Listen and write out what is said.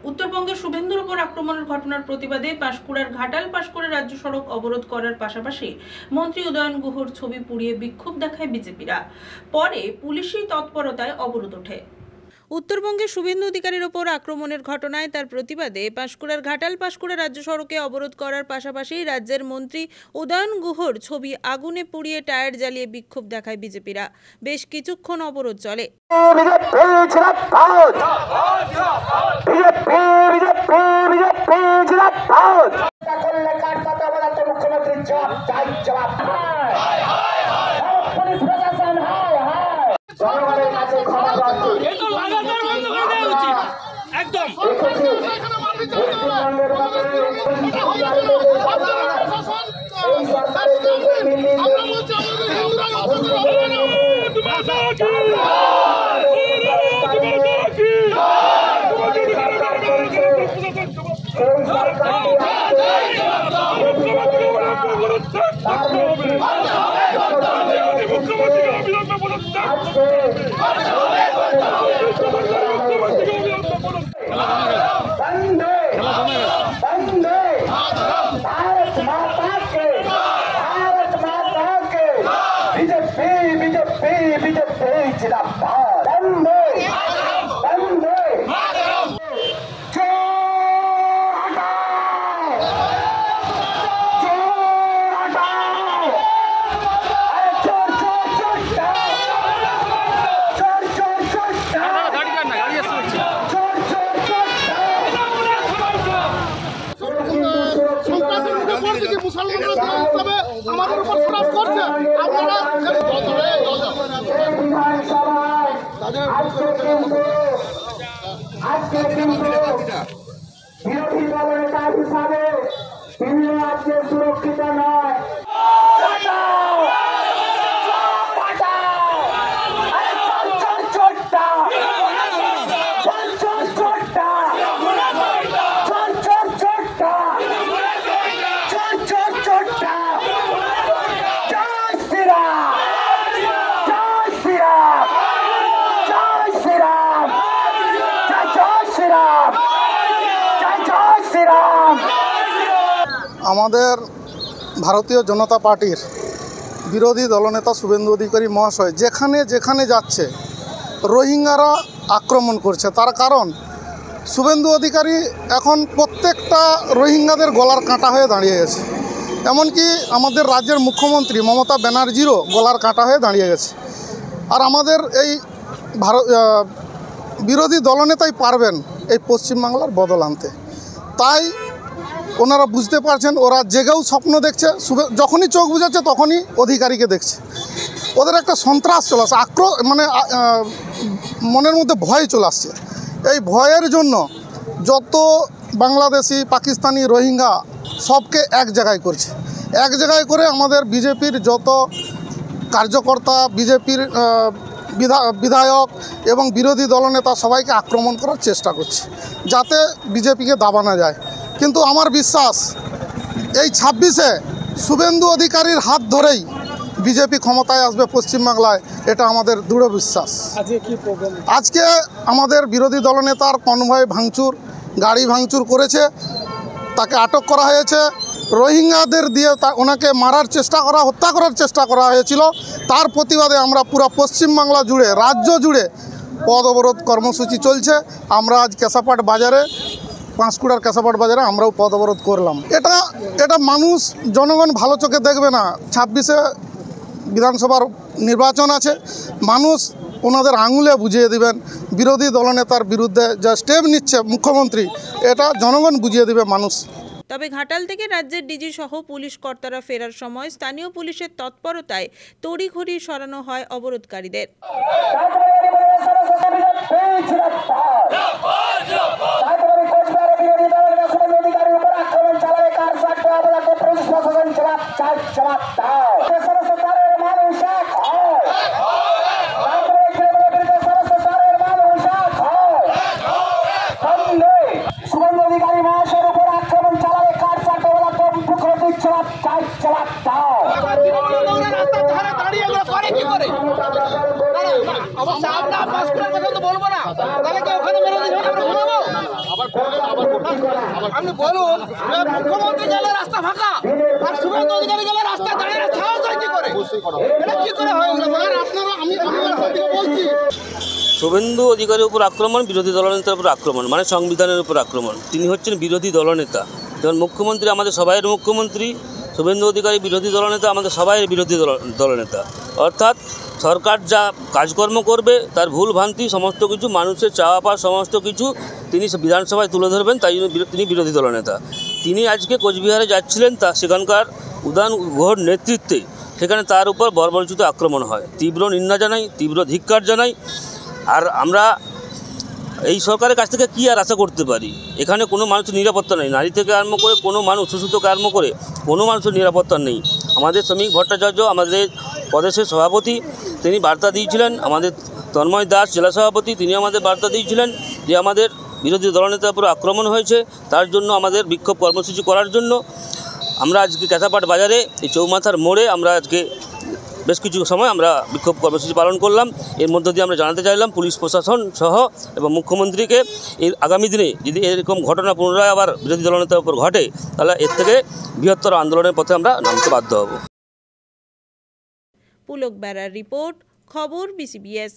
উত্তরবঙ্গের শুভেন্দুর উপর আক্রমণের ঘটনার প্রতিবাদে পাঁশকুড়ার ঘাটাল পাঁশকুড়া রাজ্য সড়ক অবরোধ করার পাশাপাশি মন্ত্রী উদয়ন গুহর ছবি পুড়িয়ে বিক্ষোভ দেখায় বিজেপিরা। পরে পুলিশি তৎপরতায় অবরোধ ওঠে। উত্তরবঙ্গের শুভেন্দু অধিকারীর ওপর আক্রমণের ঘটনায় তার প্রতিবাদে পাঁশকুড়ার ঘাটাল পাঁশকুড়া রাজ্য সড়কে অবরোধ করার পাশাপাশি রাজ্যের মন্ত্রী উদয়ন গুহর ছবি আগুনে পুড়িয়ে টায়ার জ্বালিয়ে বিক্ষোভ দেখায় বিজেপিরা। বেশ কিছুক্ষণ অবরোধ চলে। আমাদের উপর প্রকাশ করছে আপনারা আজকে কিন্তু বিরোধী দলের নেতা হিসাবে তিনি আজকে সুরক্ষিত নয়। আমাদের ভারতীয় জনতা পার্টির বিরোধী দলনেতা শুভেন্দু অধিকারী মহাশয় যেখানে যেখানে যাচ্ছে রোহিঙ্গারা আক্রমণ করছে। তার কারণ শুভেন্দু অধিকারী এখন প্রত্যেকটা রোহিঙ্গাদের গলার কাঁটা হয়ে দাঁড়িয়ে গেছে। এমনকি আমাদের রাজ্যের মুখ্যমন্ত্রী মমতা ব্যানার্জিরও গলার কাঁটা হয়ে দাঁড়িয়ে গেছে। আর আমাদের এই বিরোধী দলনেতাই পারবেন এই পশ্চিমবাংলার বদল আনতে। তাই ওনারা বুঝতে পারছেন, ওরা জেগেও স্বপ্ন দেখছে, যখনই চোখ বুঝাচ্ছে তখনই অধিকারীকে দেখছে। ওদের একটা সন্ত্রাস চলে আসছে, মনের মধ্যে ভয় চলে আসছে। এই ভয়ের জন্য যত বাংলাদেশি, পাকিস্তানি, রোহিঙ্গা সবকে এক জায়গায় করছে। এক জায়গায় করে আমাদের বিজেপির যত কার্যকর্তা, বিজেপির বিধায়ক এবং বিরোধী দলনেতা সবাইকে আক্রমণ করার চেষ্টা করছে, যাতে বিজেপিকে দাবানো যায়। কিন্তু আমার বিশ্বাস এই 26-এ শুভেন্দু অধিকারীর হাত ধরেই বিজেপি ক্ষমতায় আসবে পশ্চিমবাংলায়, এটা আমাদের দৃঢ় বিশ্বাস। আজকে আমাদের বিরোধী দলনেতার কনভয় ভাঙচুর, গাড়ি ভাঙচুর করেছে, তাকে আটক করা হয়েছে। রোহিঙ্গাদের দিয়ে ওনাকে মারার চেষ্টা করা, হত্যা করার চেষ্টা করা হয়েছিল। তার প্রতিবাদে আমরা পুরো পশ্চিমবাংলা জুড়ে, রাজ্য জুড়ে পথ অবরোধ কর্মসূচি চলছে। আমরা আজ কেশাপাট বাজারে, পাঁশকুড়ার কেশাপাট বাজারে আমরাও পথ অবরোধ করলাম। এটা মানুষ, জনগণ ভালো চোখে দেখবে না। 26-এ বিধানসভার নির্বাচন আছে, মানুষ ওনাদের আঙুলে বুঝিয়ে দিবেন। বিরোধী দলনেতার বিরুদ্ধে যা স্টেপ নিচ্ছে মুখ্যমন্ত্রী, এটা জনগণ বুঝিয়ে দিবে মানুষ। তবে ঘাটাল থেকে রাজ্যের ডিজি সহ পুলিশ কর্তারা ফেরার সময় স্থানীয় পুলিশের তৎপরতায় তড়িঘড়ি সরানো হয় অবরোধকারীদের। অবশ্য আমরা পাঁশকুড়ার কথা তো বলবো না, তাহলে কি ওখানে মেরে দিলে আমরা ঘুমাবো? আবার আপনি বলুন মুখ্যমন্ত্রী গেলে রাস্তা ফাঁকা আর শুভেন্দু অধিকারী গেলে রাস্তা দাঁড়িয়ে সাহস হয় কি করে? এটা কি করে হয়? আপনারা আমি বলছি শুভেন্দু অধিকারীর উপর আক্রমণ, বিরোধী দলনেতার উপর আক্রমণ, মানে সংবিধানের উপর আক্রমণ। তিনি হচ্ছেন বিরোধী দলনেতা। যেমন মুখ্যমন্ত্রী আমাদের সবাইয়ের মুখ্যমন্ত্রী, শুভেন্দু অধিকারী বিরোধী দলনেতা আমাদের সবাইয়ের বিরোধী দলনেতা। অর্থাৎ সরকার যা কাজকর্ম করবে তার ভুল ভ্রান্তি সমস্ত কিছু, মানুষের চাওয়া পাওয়া সমস্ত কিছু তিনি বিধানসভায় তুলে ধরবেন, তাই জন্য তিনি বিরোধী দলনেতা। তিনি আজকে কোচবিহারে যাচ্ছিলেন, তা সেখানকার উদয়ন গুহর নেতৃত্বে সেখানে তার উপর বর্বরোচিত আক্রমণ হয়। তীব্র নিন্দা জানাই, তীব্র ধিক্কার জানাই। আর আমরা এই সরকারের কাছ থেকে কী আর আশা করতে পারি? এখানে কোনো মানুষের নিরাপত্তা নেই, নারী থেকে আরম্ভ করে কোনো মানুষ, শিশু থেকে আরম্ভ করে কোনো মানুষের নিরাপত্তা নেই। আমাদের শ্রমিক ভট্টাচার্য, আমাদের প্রদেশের সভাপতি, তিনি বার্তা দিয়েছিলেন। আমাদের তন্ময় দাস জেলা সভাপতি, তিনি আমাদের বার্তা দিয়েছিলেন যে আমাদের বিরোধী দলনেতার উপর আক্রমণ হয়েছে, তার জন্য আমাদের বিক্ষোভ কর্মসূচি করার জন্য আমরা আজকে ক্যাথাপাট বাজারে এই চৌমাথার মোড়ে আমরা আজকে বেশ কিছু সময় আমরা বিক্ষোভ কর্মসূচি পালন করলাম। এর মধ্য দিয়ে আমরা জানাতে চাইলাম পুলিশ প্রশাসন সহ এবং মুখ্যমন্ত্রীকে এই আগামী দিনে যদি এরকম ঘটনা পুনরায় আবার বিরোধী দলনেতার উপর ঘটে, তাহলে এর থেকে বৃহত্তর আন্দোলনের পথে আমরা নামতে বাধ্য হব। পুলক বেড়ার রিপোর্ট, খবর BCBS।